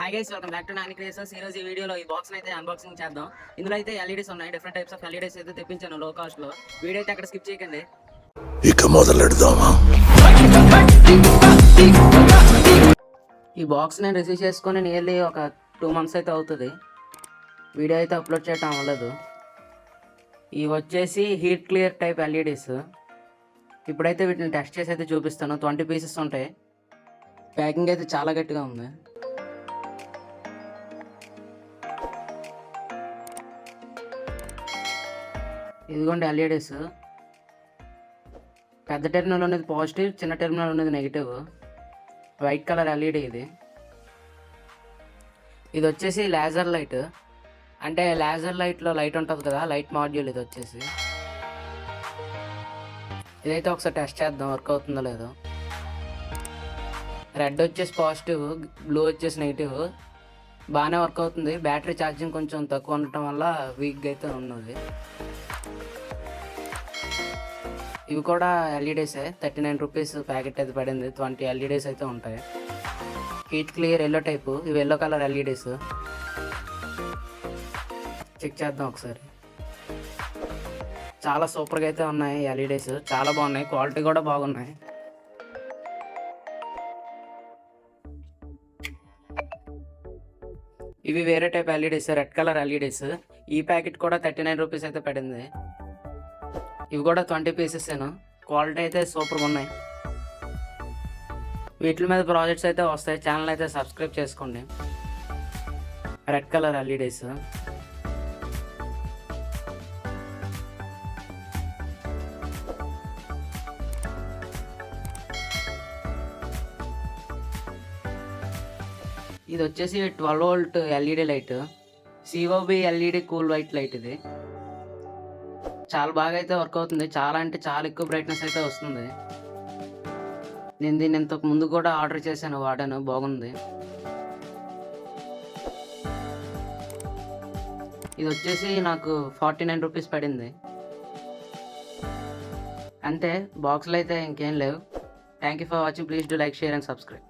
Hi guys, welcome back to Nani creations. ఈ రోజు ఈ వీడియోలో ఈ బాక్స్ అయితే అన్బాక్సింగ్ చేద్దాం. ఇందులో అయితే ఎల్ఈడీస్ ఉన్నాయి, డిఫరెంట్ టైప్స్ ఆఫ్ ఎల్ఈడీస్ అయితే తెప్పించాను లో కాస్ట్ లో. వీడియో అయితే అక్కడ స్కిప్ చేయకండి. ఇక మొదలెడదామా? ఈ బాక్స్ నేను రిసీవ్ చేసుకొని నియర్లీ ఒక 2 months అయితే అవుతుంది. వీడియో అయితే అప్లోడ్ చేయడం అవ్వలేదు. ఇవి వచ్చేసి హీట్ క్లియర్ టైప్ ఎల్ఈడీస్. ఇప్పుడైతే వీటిని టెస్ట్ చేసి అయితే చూపిస్తాను. 20 pieces ఉంటాయి. ప్యాకింగ్ అయితే చాలా గట్టిగా ఉంది. ఇదిగోండి ఎల్ఈడీస్. పెద్ద టెర్మినల్ ఉన్నది పాజిటివ్, చిన్న టెర్మినల్ ఉన్నది నెగిటివ్. వైట్ కలర్ ఎల్ఈడి ఇది. ఇది వచ్చేసి లేజర్ లైట్, అంటే లేజర్ లైట్లో లైట్ ఉంటుంది కదా, లైట్ మాడ్యూల్ ఇది వచ్చేసి. ఇదైతే ఒకసారి టెస్ట్ చేద్దాం వర్క్ అవుతుందో లేదో. రెడ్ వచ్చేసి పాజిటివ్, బ్లూ వచ్చేసి నెగిటివ్. బాగానే వర్క్ అవుతుంది. బ్యాటరీ ఛార్జింగ్ కొంచెం తక్కువ ఉండటం వల్ల వీక్గా అయితే ఉన్నది. ఇవి కూడా ఎల్ఈడీసే. 39 rupees ప్యాకెట్ అయితే పడింది. 20 ఎల్ఈడీస్ అయితే ఉంటాయి. Heat clear yellow type. ఇవి ఎల్లో కలర్ ఎల్ఈడీస్. చెక్ చేద్దాం ఒకసారి. చాలా సూపర్గా అయితే ఉన్నాయి ఎల్ఈడీస్. చాలా బాగున్నాయి, క్వాలిటీ కూడా బాగున్నాయి. ఇవి వేరే type LEDs, red colour LEDs. ఈ ప్యాకెట్ కూడా 39 rupees అయితే పడింది. ఇవి కూడా 20 pieces. క్వాలిటీ అయితే సూపర్గా ఉన్నాయి. వీటి మీద ప్రాజెక్ట్స్ అయితే వస్తాయి. ఛానల్ అయితే సబ్స్క్రైబ్ చేసుకోండి. Red colour LEDs. ఇది వచ్చేసి 12 volt LED light. COB LED cool white light. ఇది చాలా బాగా అయితే వర్క్ అవుతుంది. చాలా అంటే చాలా ఎక్కువ బ్రైట్నెస్ అయితే వస్తుంది. నేను దీన్ని ఇంతకు ముందు కూడా ఆర్డర్ చేశాను, వాడాను, బాగుంది. ఇది వచ్చేసి నాకు 49 rupees పడింది. అంతే, బాక్స్లో అయితే ఇంకేం లేవు. Thank you for watching. Please do like, share and subscribe.